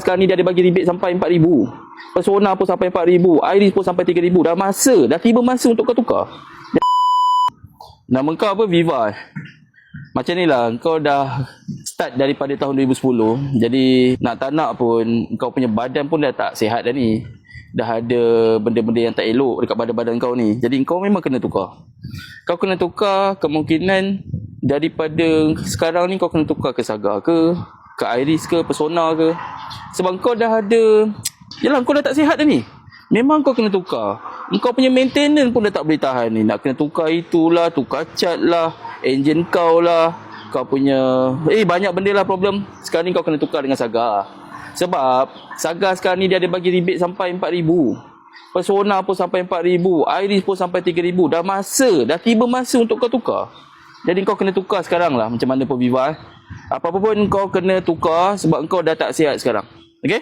Sekarang ni dia ada bagi rebate sampai 4,000. Persona pun sampai 4,000. Iris pun sampai 3,000. Dah tiba masa untuk kau tukar. Nama kau apa? Viva. Macam ni lah, kau dah start daripada tahun 2010. Jadi nak tak nak pun, kau punya badan pun dah tak sihat dah ni. Dah ada benda-benda yang tak elok dekat badan-badan kau ni. Jadi kau memang kena tukar. Kau kena tukar, kemungkinan daripada sekarang ni kau kena tukar ke Saga ke Iris ke, Persona ke. Sebab kau dah ada, yalah kau dah tak sihat dah ni. Memang kau kena tukar. Kau punya maintenance pun dah tak boleh tahan ni. Nak kena tukar itulah, tukar cat lah, engine kau lah, kau punya banyak benda lah problem. Sekarang ni kau kena tukar dengan Saga. Sebab Saga sekarang ni dia ada bagi rebate sampai 4,000. Persona pun sampai 4,000. Iris pun sampai 3,000. Dah tiba masa untuk kau tukar. Jadi kau kena tukar sekarang lah. Macam mana pun Viva. Apa-apa pun kau kena tukar sebab kau dah tak sihat sekarang. Okay?